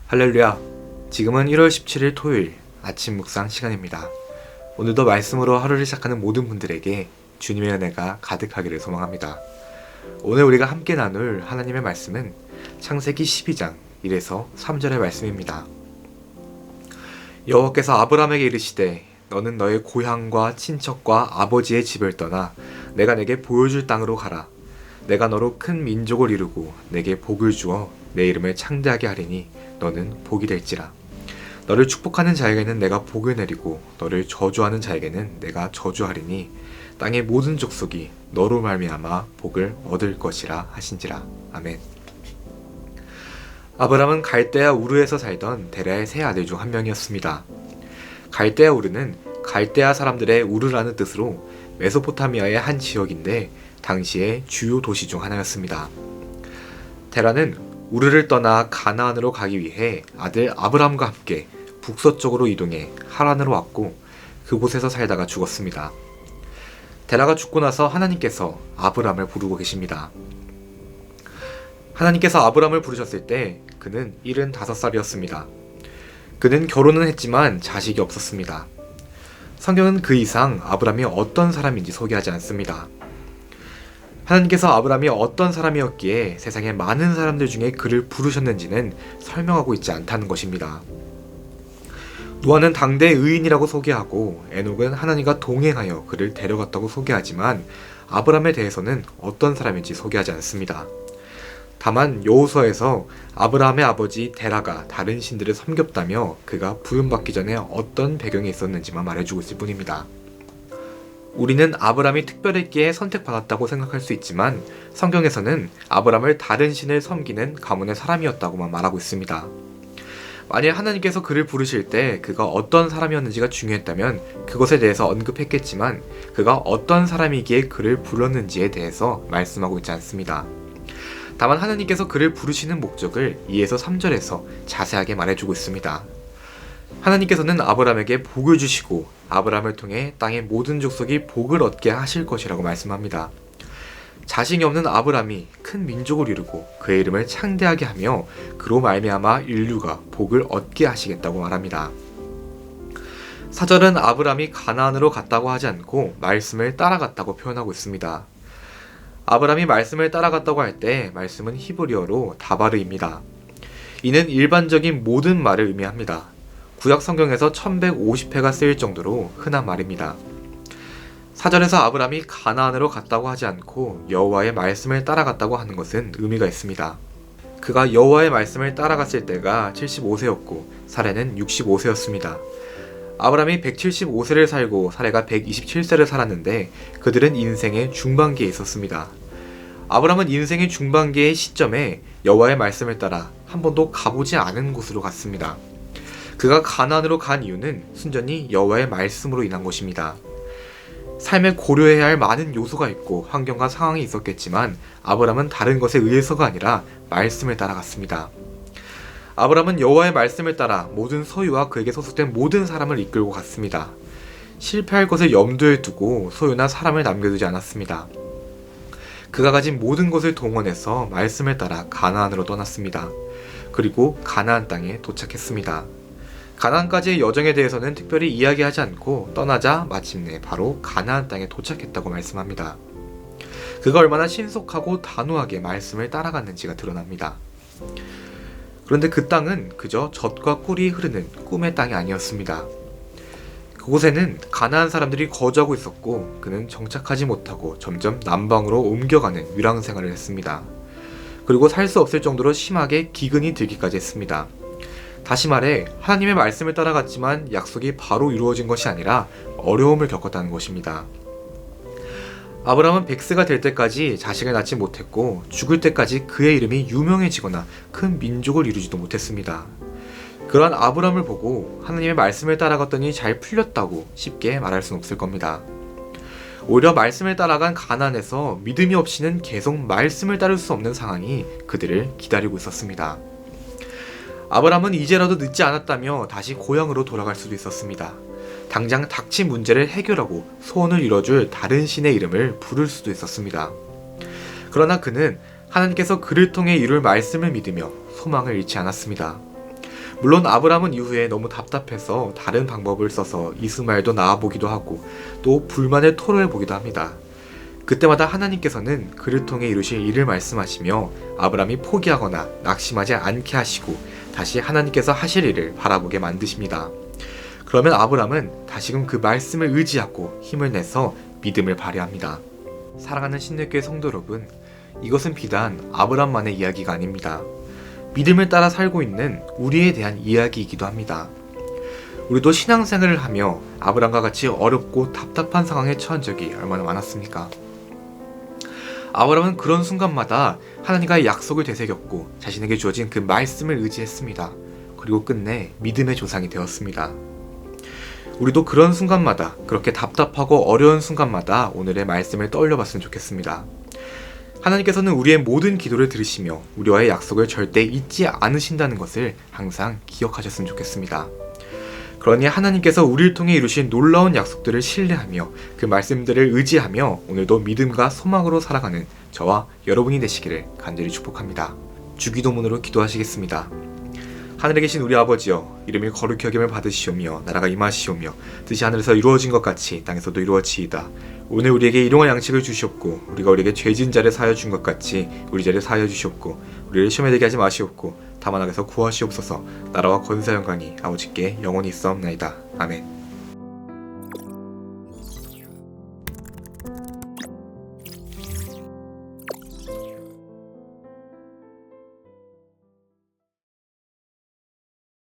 할렐루야. 지금은 1월 17일 토요일 아침 묵상 시간입니다. 오늘도 말씀으로 하루를 시작하는 모든 분들에게 주님의 은혜가 가득하기를 소망합니다. 오늘 우리가 함께 나눌 하나님의 말씀은 창세기 12장 1에서 3절의 말씀입니다. 여호와께서 아브라함에게 이르시되 너는 너의 고향과 친척과 아버지의 집을 떠나 내가 내게 보여줄 땅으로 가라. 내가 너로 큰 민족을 이루고 내게 복을 주어 내 이름을 창대하게 하리니 너는 복이 될지라. 너를 축복하는 자에게는 내가 복을 내리고 너를 저주하는 자에게는 내가 저주하리니 땅의 모든 족속이 너로 말미암아 복을 얻을 것이라 하신지라. 아멘. 아브람은 갈대아 우르에서 살던 데라의 세 아들 중 한 명이었습니다. 갈대아 우르는 갈대아 사람들의 우르라는 뜻으로 메소포타미아의 한 지역인데 당시의 주요 도시 중 하나였습니다. 데라는 우르를 떠나 가나안으로 가기 위해 아들 아브람과 함께 북서쪽으로 이동해 하란으로 왔고 그곳에서 살다가 죽었습니다. 데라가 죽고 나서 하나님께서 아브람을 부르고 계십니다. 하나님께서 아브람을 부르셨을 때 그는 75살이었습니다. 그는 결혼은 했지만 자식이 없었습니다. 성경은 그 이상 아브람이 어떤 사람인지 소개하지 않습니다. 하나님께서 아브람이 어떤 사람이었기에 세상의 많은 사람들 중에 그를 부르셨는지는 설명하고 있지 않다는 것입니다. 노아는 당대 의인이라고 소개하고 에녹은 하나님과 동행하여 그를 데려갔다고 소개하지만 아브람에 대해서는 어떤 사람인지 소개하지 않습니다. 다만 여호수아에서 아브라함의 아버지 데라가 다른 신들을 섬겼다며 그가 부름받기 전에 어떤 배경이 있었는지만 말해주고 있을 뿐입니다. 우리는 아브람이 특별했기에 선택받았다고 생각할 수 있지만 성경에서는 아브람을 다른 신을 섬기는 가문의 사람이었다고만 말하고 있습니다. 만일 하나님께서 그를 부르실 때 그가 어떤 사람이었는지가 중요했다면 그것에 대해서 언급했겠지만 그가 어떤 사람이기에 그를 불렀는지에 대해서 말씀하고 있지 않습니다. 다만 하나님께서 그를 부르시는 목적을 2에서 3절에서 자세하게 말해주고 있습니다. 하나님께서는 아브람에게 복을 주시고 아브람을 통해 땅의 모든 족속이 복을 얻게 하실 것이라고 말씀합니다. 자식이 없는 아브람이 큰 민족을 이루고 그의 이름을 창대하게 하며 그로 말미암아 인류가 복을 얻게 하시겠다고 말합니다. 4절은 아브람이 가나안으로 갔다고 하지 않고 말씀을 따라갔다고 표현하고 있습니다. 아브람이 말씀을 따라갔다고 할 때 말씀은 히브리어로 다바르입니다. 이는 일반적인 모든 말을 의미합니다. 구약 성경에서 1150회가 쓰일 정도로 흔한 말입니다. 사절에서 아브람이 가나안으로 갔다고 하지 않고 여호와의 말씀을 따라갔다고 하는 것은 의미가 있습니다. 그가 여호와의 말씀을 따라갔을 때가 75세였고 사례는 65세였습니다. 아브람이 175세를 살고 사례가 127세를 살았는데 그들은 인생의 중반기에 있었습니다. 아브람은 인생의 중반기의 시점에 여호와의 말씀을 따라 한 번도 가보지 않은 곳으로 갔습니다. 그가 가나안으로 간 이유는 순전히 여호와의 말씀으로 인한 것입니다. 삶에 고려해야 할 많은 요소가 있고 환경과 상황이 있었겠지만 아브람은 다른 것에 의해서가 아니라 말씀을 따라갔습니다. 아브람은 여호와의 말씀을 따라 모든 소유와 그에게 소속된 모든 사람을 이끌고 갔습니다. 실패할 것을 염두에 두고 소유나 사람을 남겨두지 않았습니다. 그가 가진 모든 것을 동원해서 말씀을 따라 가나안으로 떠났습니다. 그리고 가나안 땅에 도착했습니다. 가나안까지의 여정에 대해서는 특별히 이야기하지 않고 떠나자 마침내 바로 가나안 땅에 도착했다고 말씀합니다. 그가 얼마나 신속하고 단호하게 말씀을 따라갔는지가 드러납니다. 그런데 그 땅은 그저 젖과 꿀이 흐르는 꿈의 땅이 아니었습니다. 그곳에는 가나안 사람들이 거주하고 있었고 그는 정착하지 못하고 점점 남방으로 옮겨가는 유랑 생활을 했습니다. 그리고 살 수 없을 정도로 심하게 기근이 들기까지 했습니다. 다시 말해 하나님의 말씀을 따라갔지만 약속이 바로 이루어진 것이 아니라 어려움을 겪었다는 것입니다. 아브람은 100세가 될 때까지 자식을 낳지 못했고 죽을 때까지 그의 이름이 유명해지거나 큰 민족을 이루지도 못했습니다. 그러한 아브람을 보고 하나님의 말씀을 따라갔더니 잘 풀렸다고 쉽게 말할 수는 없을 겁니다. 오히려 말씀을 따라간 가나안에서 믿음이 없이는 계속 말씀을 따를 수 없는 상황이 그들을 기다리고 있었습니다. 아브람은 이제라도 늦지 않았다며 다시 고향으로 돌아갈 수도 있었습니다. 당장 닥친 문제를 해결하고 소원을 이뤄줄 다른 신의 이름을 부를 수도 있었습니다. 그러나 그는 하나님께서 그를 통해 이룰 말씀을 믿으며 소망을 잃지 않았습니다. 물론 아브람은 이후에 너무 답답해서 다른 방법을 써서 이스마엘도 낳아보기도 하고 또 불만을 토로해보기도 합니다. 그때마다 하나님께서는 그를 통해 이루실 일을 말씀하시며 아브람이 포기하거나 낙심하지 않게 하시고 다시 하나님께서 하실 일을 바라보게 만드십니다. 그러면 아브람은 다시금 그 말씀을 의지하고 힘을 내서 믿음을 발휘합니다. 사랑하는 신들교회 성도 여러분, 이것은 비단 아브람만의 이야기가 아닙니다. 믿음을 따라 살고 있는 우리에 대한 이야기이기도 합니다. 우리도 신앙생활을 하며 아브람과 같이 어렵고 답답한 상황에 처한 적이 얼마나 많았습니까? 아브람은 그런 순간마다 하나님과의 약속을 되새겼고 자신에게 주어진 그 말씀을 의지했습니다. 그리고 끝내 믿음의 조상이 되었습니다. 우리도 그런 순간마다, 그렇게 답답하고 어려운 순간마다 오늘의 말씀을 떠올려봤으면 좋겠습니다. 하나님께서는 우리의 모든 기도를 들으시며 우리와의 약속을 절대 잊지 않으신다는 것을 항상 기억하셨으면 좋겠습니다. 그러니 하나님께서 우리를 통해 이루신 놀라운 약속들을 신뢰하며 그 말씀들을 의지하며 오늘도 믿음과 소망으로 살아가는 저와 여러분이 되시기를 간절히 축복합니다. 주기도문으로 기도하시겠습니다. 하늘에 계신 우리 아버지여, 이름이 거룩히 여김을 받으시오며 나라가 임하시오며 뜻이 하늘에서 이루어진 것 같이 땅에서도 이루어지이다. 오늘 우리에게 일용할 양식을 주시옵고 우리가 우리에게 죄진 자를 사하여 준 것 같이 우리 죄를 사하여 주시옵고 우리를 시험에 들게 하지 마시옵고 다만 악에서 구하시옵소서. 나라와 권세 영광이 아버지께 영원히 있사옵나이다. 아멘.